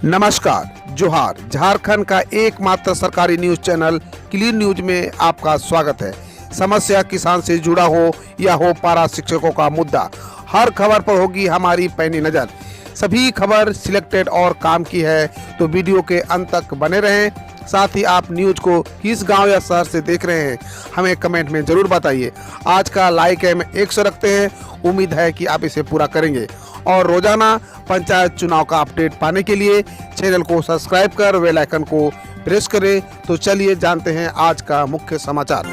नमस्कार, जोहार। झारखंड का एकमात्र सरकारी न्यूज चैनल क्लीन न्यूज में आपका स्वागत है। समस्या किसान से जुड़ा हो या हो पारा शिक्षकों का मुद्दा, हर खबर पर होगी हमारी पैनी नज़र। सभी खबर सिलेक्टेड और काम की है, तो वीडियो के अंत तक बने रहें। साथ ही आप न्यूज को किस गांव या शहर से देख रहे हैं, हमें कमेंट में ज़रूर बताइए। आज का लाइक हम 100 रखते हैं, उम्मीद है कि आप इसे पूरा करेंगे। और रोजाना पंचायत चुनाव का अपडेट पाने के लिए चैनल को सब्सक्राइब कर बेल आइकन को प्रेस करें। तो चलिए जानते हैं आज का मुख्य समाचार।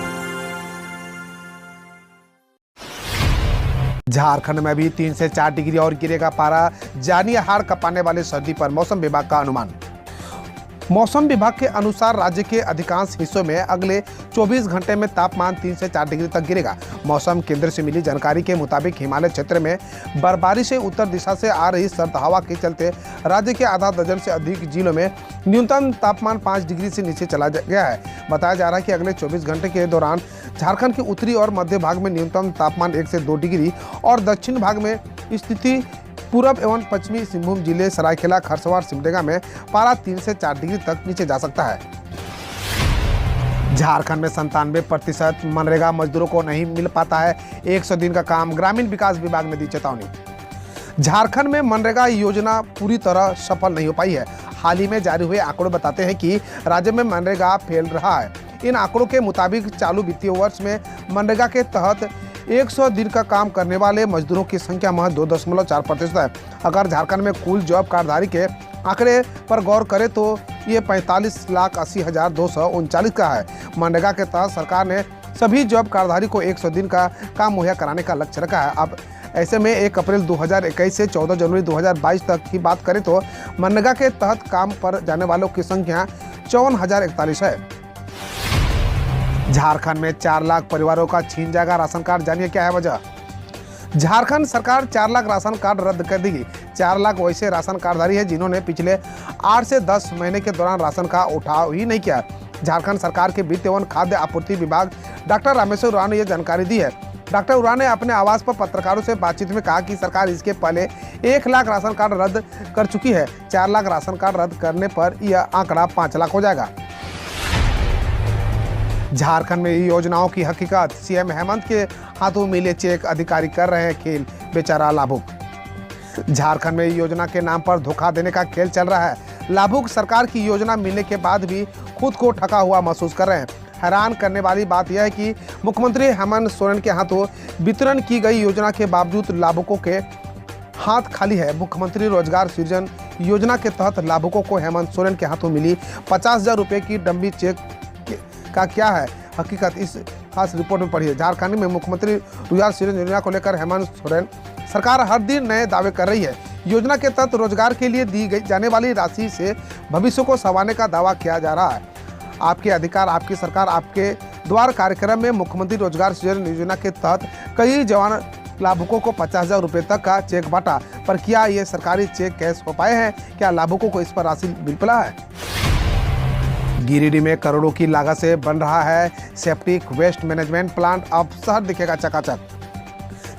झारखंड में भी 3 से 4 डिग्री और गिरेगा पारा, जानिए हाड़ कपाने वाले सर्दी पर मौसम विभाग का अनुमान। मौसम विभाग के अनुसार राज्य के अधिकांश हिस्सों में अगले 24 घंटे में तापमान 3 से 4 डिग्री तक गिरेगा। मौसम केंद्र से मिली जानकारी के मुताबिक हिमालय क्षेत्र में बर्फबारी से उत्तर दिशा से आ रही सर्द हवा के चलते राज्य के आधा दर्जन से अधिक जिलों में न्यूनतम तापमान 5 डिग्री से नीचे चला गया है। बताया जा रहा है कि अगले 24 घंटे के दौरान झारखंड के उत्तरी और मध्य भाग में न्यूनतम तापमान 1 से 2 डिग्री और दक्षिण भाग में स्थिति पूरब एवं पश्चिमी सिंहभूम जिले सरायकेला, खरसवार, सिमडेगा में पारा 3 से 4 डिग्री तक नीचे जा सकता है। झारखंड में 97% मनरेगा मजदूरों को नहीं मिल पाता है 100 दिन का काम, ग्रामीण विकास विभाग ने दी चेतावनी। झारखंड में मनरेगा योजना पूरी तरह सफल नहीं हो पाई है। हाल ही में जारी हुए आंकड़े बताते हैं कि राज्य में मनरेगा फेल रहा है। इन आंकड़ों के मुताबिक चालू वित्तीय वर्ष में मनरेगा के तहत 100 दिन का काम करने वाले मजदूरों की संख्या महज 2.4% है। अगर झारखंड में कुल जॉब कार्डधारी के आंकड़े पर गौर करें तो ये 45,80,239 का है। मनरेगा के तहत सरकार ने सभी जॉब कार्डधारी को 100 दिन का काम मुहैया कराने का लक्ष्य रखा है। अब ऐसे में 1 अप्रैल 2021 से 14 जनवरी 2022 तक की बात करें तो मनरेगा के तहत काम पर जाने वालों की संख्या 54,041 है। झारखंड में 4 लाख परिवारों का छीन जाएगा राशन कार्ड, जानिए क्या है वजह। झारखंड सरकार 4 लाख राशन कार्ड रद्द कर देगी। 4 लाख वैसे राशन कार्डधारी है जिन्होंने पिछले 8 से 10 महीने के दौरान राशन का उठाव ही नहीं किया। झारखंड सरकार के वित्त एवं खाद्य आपूर्ति विभाग डॉक्टर रामेश्वर उरांव ने यह जानकारी दी है। डॉक्टर उरांव ने अपने आवास पर पत्रकारों से बातचीत में कहा कि सरकार इसके पहले 1 लाख राशन कार्ड रद्द कर चुकी है। 4 लाख राशन कार्ड रद्द करने पर यह आंकड़ा 5 लाख हो जाएगा। झारखंड में योजनाओं की हकीकत, सीएम हेमंत के हाथों मिले चेक, अधिकारी कर रहे हैं खेल, बेचारा लाभुक। झारखंड में योजना के नाम पर धोखा देने का खेल चल रहा है। लाभुक सरकार की योजना मिलने के बाद भी खुद को ठगा हुआ महसूस कर रहे हैं। हैरान करने वाली बात यह है कि मुख्यमंत्री हेमंत सोरेन के हाथों वितरण की गई योजना के बावजूद लाभुकों के हाथ खाली है। मुख्यमंत्री रोजगार सृजन योजना के तहत लाभुकों को हेमंत सोरेन के हाथों मिली 50,000 रुपये की डम्बी चेक का क्या है हकीकत, इस खास रिपोर्ट में पढ़िए। झारखंड में मुख्यमंत्री रोजगार सृजन योजना को लेकर हेमंत सोरेन सरकार हर दिन नए दावे कर रही है। योजना के तहत रोजगार के लिए दी गई जाने वाली राशि से भविष्य को संवारने का दावा किया जा रहा है। आपके अधिकार आपकी सरकार आपके द्वार कार्यक्रम में मुख्यमंत्री रोजगार सृजन योजना के तहत कई जवान लाभुकों को 50,000 रुपये तक का चेक बांटा, पर क्या ये सरकारी चेक कैश हो पाए हैं? क्या लाभुकों को इस पर राशि मिल पड़ा है? गिरिडीह में करोड़ों की लागत से बन रहा है सेप्टिक वेस्ट मैनेजमेंट प्लांट, अब शहर दिखेगा चकाचक।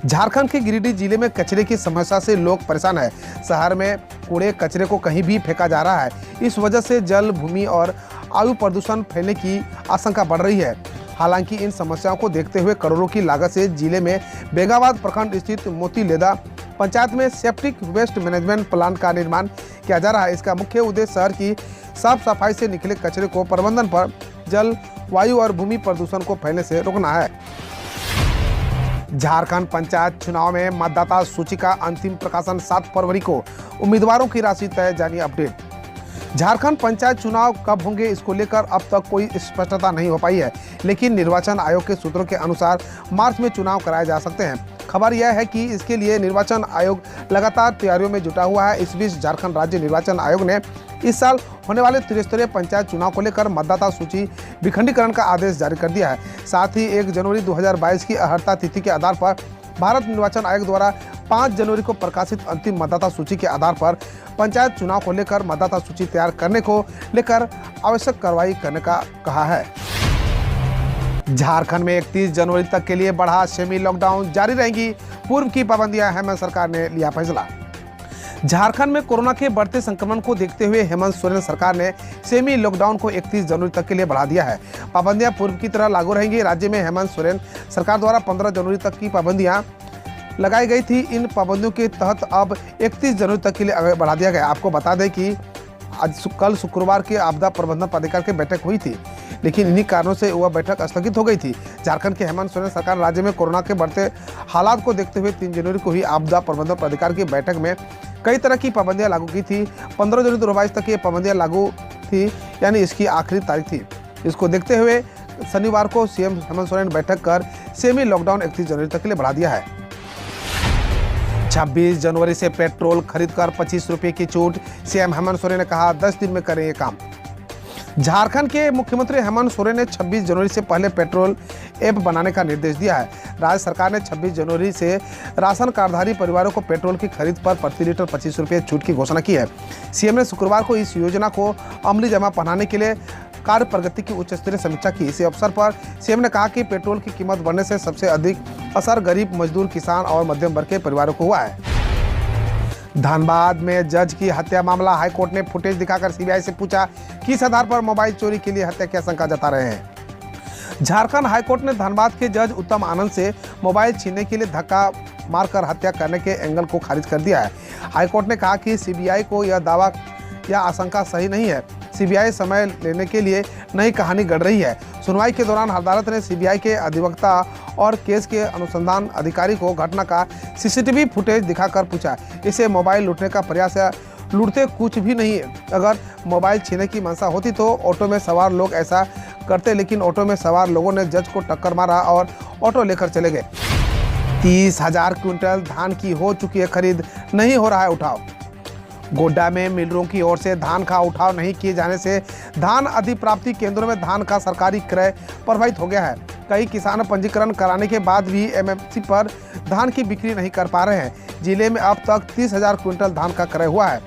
झारखंड के गिरिडीह जिले में कचरे की समस्या से लोग परेशान हैं। शहर में कूड़े कचरे को कहीं भी फेंका जा रहा है। इस वजह से जल, भूमि और वायु प्रदूषण फैलने की आशंका बढ़ रही है। हालांकि इन समस्याओं को देखते हुए करोड़ों की लागत से जिले में बेगाबाद प्रखंड स्थित मोतीलेदा पंचायत में सेप्टिक वेस्ट मैनेजमेंट प्लांट का निर्माण किया जा रहा है। इसका मुख्य उद्देश्य शहर की साफ सफाई से निकले कचरे को प्रबंधन पर जल, वायु और भूमि प्रदूषण को फैलने से रोकना है। झारखंड पंचायत चुनाव में मतदाता सूची का अंतिम प्रकाशन 7 फरवरी को, उम्मीदवारों की राशि तय, जानिए अपडेट। झारखंड पंचायत चुनाव कब होंगे इसको लेकर अब तक कोई स्पष्टता नहीं हो पाई है, लेकिन निर्वाचन आयोग के सूत्रों के अनुसार मार्च में चुनाव कराए जा सकते हैं। खबर यह है कि इसके लिए निर्वाचन आयोग लगातार तैयारियों में जुटा हुआ है। इस बीच झारखंड राज्य निर्वाचन आयोग ने इस साल होने वाले त्रिस्तरीय पंचायत चुनाव को लेकर मतदाता सूची विखंडीकरण का आदेश जारी कर दिया है। साथ ही 1 जनवरी 2022 की अर्हता तिथि के आधार पर भारत निर्वाचन आयोग द्वारा 5 जनवरी को प्रकाशित अंतिम मतदाता सूची के आधार पर पंचायत चुनाव को लेकर मतदाता सूची तैयार करने को लेकर आवश्यक कार्रवाई करने का कहा है। झारखंड में 31 जनवरी तक के लिए बढ़ा सेमी लॉकडाउन, जारी रहेंगी पूर्व की पाबंदियां, हेमंत सरकार ने लिया फैसला। झारखंड में कोरोना के बढ़ते संक्रमण को देखते हुए हेमंत सोरेन सरकार ने सेमी लॉकडाउन को 31 जनवरी तक के लिए बढ़ा दिया है। पाबंदियां पूर्व की तरह लागू रहेंगी। राज्य में हेमंत सोरेन सरकार द्वारा 15 जनवरी तक की पाबंदियां लगाई गई थी। इन पाबंदियों के तहत अब 31 जनवरी तक के लिए बढ़ा दिया गया। आपको बता दें कि कल शुक्रवार की आपदा प्रबंधन प्राधिकार की बैठक हुई थी, लेकिन इन्हीं कारणों से वह बैठक स्थगित हो गई थी। झारखंड के हेमंत सोरेन सरकार राज्य में कोरोना के बढ़ते हालात को देखते हुए 3 जनवरी को ही आपदा प्रबंधन प्राधिकार की बैठक में कई तरह की पाबंदियां लागू की थी। 15 जनवरी 2022 तक ये पाबंदियां लागू थी, यानी इसकी आखिरी तारीख थी। इसको देखते हुए शनिवार को सीएम हेमंत सोरेन बैठक कर सेमी लॉकडाउन 31 जनवरी तक के लिए बढ़ा दिया है। 26 जनवरी से पेट्रोल खरीदकर 25 रुपये की छूट। सीएम हेमंत सोरेन ने कहा 10 दिन में करें ये काम। झारखंड के मुख्यमंत्री हेमंत सोरेन ने 26 जनवरी से पहले पेट्रोल ऐप बनाने का निर्देश दिया है। राज्य सरकार ने 26 जनवरी से राशन कार्डधारी परिवारों को पेट्रोल की खरीद पर प्रति लीटर 25 रुपये छूट की घोषणा की है। सीएम ने शुक्रवार को इस योजना को अमली जमा पहनाने के लिए कार्य प्रगति की उच्च स्तरीय समीक्षा की। इसी अवसर पर सीएम ने कहा कि पेट्रोल की कीमत बढ़ने से सबसे अधिक असर गरीब, मजदूर, किसान और मध्यम वर्ग के परिवारों को हुआ है। धनबाद में जज की हत्या मामला, हाईकोर्ट ने फुटेज दिखाकर सीबीआई से पूछा किस आधार पर मोबाइल चोरी के लिए हत्या की आशंका जता रहे हैं। झारखंड हाईकोर्ट ने धनबाद के जज उत्तम आनंद से मोबाइल छीनने के लिए धक्का मारकर हत्या करने के एंगल को खारिज कर दिया है। हाईकोर्ट ने कहा कि सीबीआई को यह दावा या आशंका सही नहीं है। सीबीआई समय लेने के लिए नई कहानी गढ़ रही है। सुनवाई के दौरान अदालत ने सीबीआई के अधिवक्ता और केस के अनुसंधान अधिकारी को घटना का सीसीटीवी फुटेज दिखाकर पूछा, इसे मोबाइल लूटने का प्रयास या लूटते कुछ भी नहीं है। अगर मोबाइल छीनने की मंशा होती तो ऑटो में सवार लोग ऐसा करते, लेकिन ऑटो में सवार लोगों ने जज को टक्कर मारा और ऑटो लेकर चले गए। 30,000 क्विंटल धान की हो चुकी है खरीद, नहीं हो रहा है उठाव। गोड्डा में मिलरों की ओर से धान का उठाव नहीं किए जाने से धान अधिप्राप्ति केंद्रों में धान का सरकारी क्रय प्रभावित हो गया है। कई किसान पंजीकरण कराने के बाद भी एमएसपी पर धान की बिक्री नहीं कर पा रहे हैं। जिले में अब तक 30,000 क्विंटल धान का क्रय हुआ है।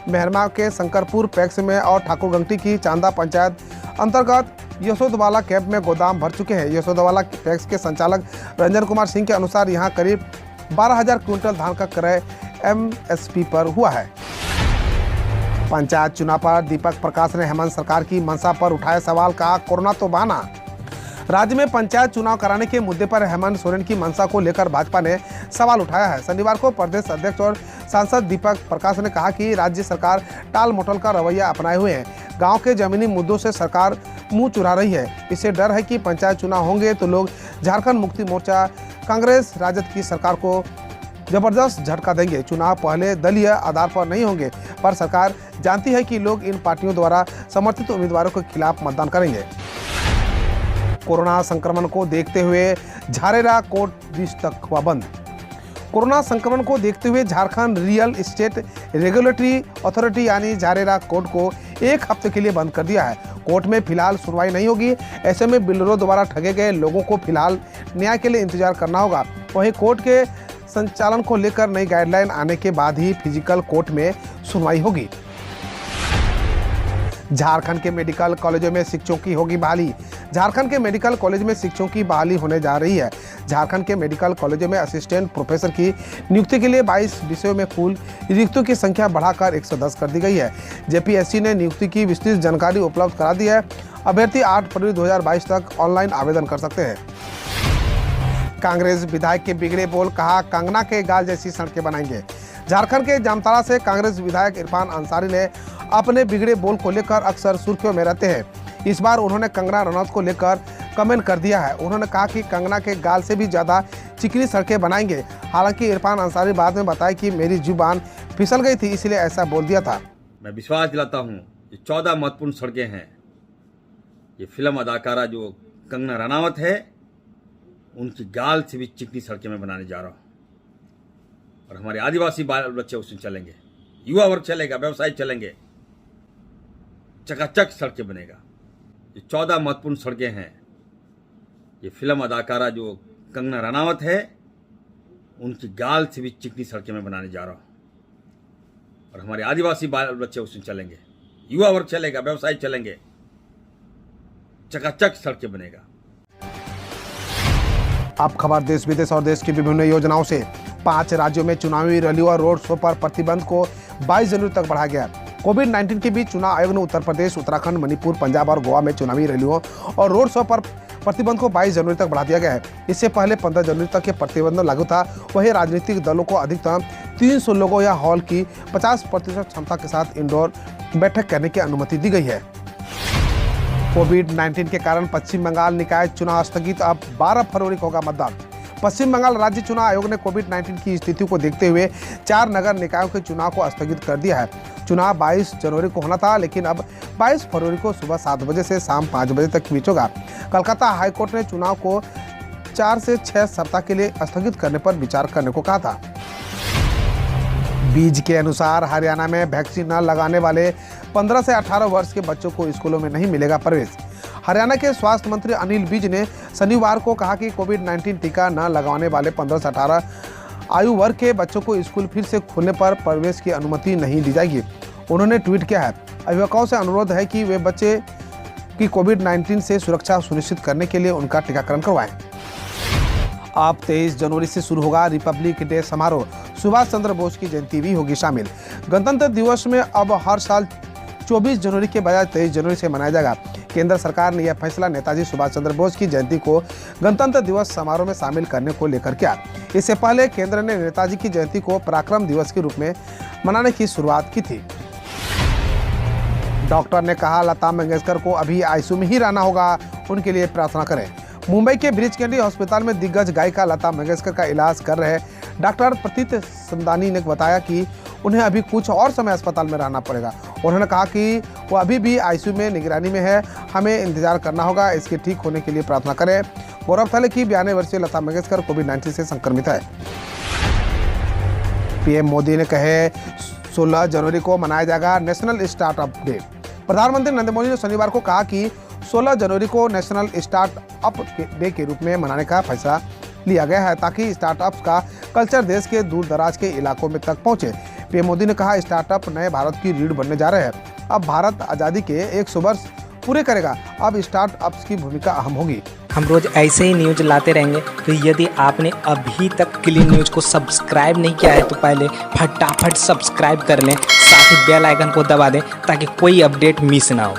मेहरमा के शंकरपुर पैक्स में और ठाकुरगंटी की चांदा पंचायत अंतर्गत यशोदवाला कैंप में गोदाम भर चुके हैं। यशोदवाला पैक्स के संचालक रंजन कुमार सिंह के अनुसार यहां करीब 12,000 क्विंटल धान का क्रय एमएसपी पर हुआ है। पंचायत चुनाव पर दीपक प्रकाश ने हेमंत सरकार की मंशा पर उठाए सवाल, कहा कोरोना तो बहाना। राज्य में पंचायत चुनाव कराने के मुद्दे पर हेमंत सोरेन की मंशा को लेकर भाजपा ने सवाल उठाया है। शनिवार को प्रदेश अध्यक्ष और सांसद दीपक प्रकाश ने कहा कि राज्य सरकार टाल मटोल का रवैया अपनाए हुए है। गांव के जमीनी मुद्दों से सरकार मुंह चुरा रही है। इससे डर है कि पंचायत चुनाव होंगे तो लोग झारखंड मुक्ति मोर्चा, कांग्रेस, राजद की सरकार को जबरदस्त झटका देंगे। चुनाव पहले दलीय आधार पर नहीं होंगे, पर सरकार जानती है कि लोग इन पार्टियों द्वारा समर्थित उम्मीदवारों के खिलाफ मतदान करेंगे। कोरोना संक्रमण को देखते हुए झारेरा कोर्ट 20 तक हुआ बंद। कोरोना संक्रमण को देखते हुए Jharkhand real estate regulatory authority यानी झारेरा कोर्ट को 1 हफ्ते के लिए बंद कर दिया है। कोर्ट में फिलहाल सुनवाई नहीं होगी। ऐसे में बिल्डरों द्वारा ठगे गए लोगों को फिलहाल न्याय के लिए इंतजार करना होगा। वहीं कोर्ट के संचालन को लेकर नई गाइडलाइन आने के बाद ही फिजिकल कोर्ट में सुनवाई होगी। झारखंड के मेडिकल कॉलेजों में शिक्षकों की होगी बहाली। झारखंड के मेडिकल कॉलेज में शिक्षकों की बहाली होने जा रही है। झारखंड के मेडिकल कॉलेजों में असिस्टेंट प्रोफेसर की नियुक्ति के लिए 22 विषयों में कुल रिक्तों की संख्या बढ़ाकर 110 कर दी गई है। जेपीएससी ने नियुक्ति की विस्तृत जानकारी उपलब्ध करा दी है। अभ्यर्थी 8 फरवरी 2022 तक ऑनलाइन आवेदन कर सकते हैं। कांग्रेस विधायक के बिगड़े बोल, कहा कंगना के गाल जैसी सड़कें बनाएंगे। झारखंड के जामताड़ा से कांग्रेस विधायक इरफान अंसारी ने अपने बिगड़े बोल को लेकर अक्सर सुर्खियों में रहते हैं। इस बार उन्होंने कंगना रनौत को लेकर कमेंट कर दिया है। उन्होंने कहा कि कंगना के गाल से भी ज़्यादा चिकनी सड़कें बनाएंगे। हालांकि इरफान अंसारी बाद में बताया कि मेरी जुबान फिसल गई थी, इसलिए ऐसा बोल दिया था। मैं विश्वास दिलाता हूँ ये 14 महत्वपूर्ण सड़कें हैं। ये फिल्म अदाकारा जो कंगना रनावत है, उनकी गाल से भी चिकनी सड़कें मैं बनाने जा रहा हूँ। और हमारे आदिवासी बाल बच्चे उसमें चलेंगे, युवा वर्ग चलेगा, व्यवसाय चलेंगे, चकाचक सड़कें बनेगा। ये 14 महत्वपूर्ण सड़कें हैं। ये फिल्म अदाकारा जो कंगना रनावत है, उनकी गाल से भी चिकनी सड़कें मैं बनाने जा रहा हूँ। और हमारे आदिवासी बाल बच्चे उसमें चलेंगे, युवा वर्ग चलेगा, व्यवसाय चलेंगे, चकाचक सड़कें बनेगा। आप खबर देश विदेश और देश की विभिन्न योजनाओं से 5 राज्यों में चुनावी रैलियों और रोड शो पर प्रतिबंध को 22 जनवरी तक बढ़ाया गया। कोविड-19 के बीच चुनाव आयोग ने उत्तर प्रदेश, उत्तराखंड, मणिपुर, पंजाब और गोवा में चुनावी रैलियों और रोड शो पर प्रतिबंध को 22 जनवरी तक बढ़ा दिया गया है। इससे पहले 15 जनवरी तक ये प्रतिबंध लागू था। वहीं राजनीतिक दलों को अधिकतम 300 लोगों या हॉल की 50% क्षमता के साथ इंडोर बैठक करने की अनुमति दी गई है। कोविड-19 के कारण पश्चिम बंगाल निकाय चुनाव स्थगित, अब 12 फरवरी को होगा मतदान। पश्चिम बंगाल राज्य चुनाव आयोग ने कोविड-19 की स्थिति को देखते हुए 4 नगर निकायों के चुनाव को स्थगित कर दिया है। चुनाव 22 जनवरी को होना था, लेकिन अब 22 फरवरी को सुबह 7 बजे से शाम 5 बजे तक बीच होगा। कलकत्ता हाईकोर्ट ने चुनाव को 4 से 6 सप्ताह के लिए स्थगित करने पर विचार करने को कहा था। बीज के अनुसार हरियाणा में वैक्सीन न लगाने वाले 15 से 18 वर्ष के बच्चों को स्कूलों में नहीं मिलेगा प्रवेश। हरियाणा के स्वास्थ्य मंत्री अनिल विज ने शनिवार को कहा कि कोविड-19 टीका न लगाने वाले 15 से 18 आयु वर्ग के बच्चों को स्कूल फिर से खोलने पर प्रवेश की अनुमति नहीं दी जाएगी। उन्होंने ट्वीट किया है, अभिभावकों से अनुरोध है कि वे बच्चे की कोविड-19 से सुरक्षा सुनिश्चित करने के लिए उनका टीकाकरण करवाएं। अब 23 जनवरी से शुरू होगा रिपब्लिक डे समारोह। सुभाष चंद्र बोस की जयंती भी होगी शामिल। गणतंत्र दिवस में अब हर साल 24 जनवरी के बजाय 23 जनवरी से मनाया जाएगा। केंद्र सरकार ने यह फैसला नेताजी सुभाष चंद्र बोस की जयंती को गणतंत्र दिवस समारोह में शामिल करने को लेकर किया। इससे पहले केंद्र ने नेताजी की जयंती को पराक्रम दिवस के रूप में मनाने की शुरुआत की थी। डॉक्टर ने कहा, लता मंगेशकर को अभी आईसीयू में ही रहना होगा, उनके लिए प्रार्थना करें। मुंबई के ब्रीच कैंडी अस्पताल में दिग्गज गायिका लता मंगेशकर का इलाज कर रहे डॉक्टर प्रतीत समदानी ने बताया कि उन्हें अभी कुछ और समय अस्पताल में रहना पड़ेगा। उन्होंने कहा कि वो अभी भी आईसीयू में निगरानी में है, हमें इंतजार करना होगा, इसके ठीक होने के लिए प्रार्थना करें। गौरतलब है कि 92 वर्षीय लता मंगेशकर कोविड-19 से संक्रमित है। पीएम मोदी ने कहे 16 जनवरी को मनाया जाएगा नेशनल स्टार्टअप डे। प्रधानमंत्री नरेंद्र मोदी ने शनिवार को कहा कि 16 जनवरी को नेशनल स्टार्टअप डे के रूप में मनाने का फैसला लिया गया है, ताकि स्टार्टअप्स का कल्चर देश के दूर दराज के इलाकों में तक पहुंचे। पीएम मोदी ने कहा, स्टार्टअप नए भारत की रीढ़ बनने जा रहे हैं। अब भारत आज़ादी के 100 वर्ष पूरे करेगा, अब स्टार्टअप्स की भूमिका अहम होगी। हम रोज ऐसे ही न्यूज लाते रहेंगे, तो यदि आपने अभी तक क्लीन न्यूज को सब्सक्राइब नहीं किया है तो पहले फटाफट सब्सक्राइब कर लें, साथ ही बेल आइकन को दबा दें ताकि कोई अपडेट मिस ना हो।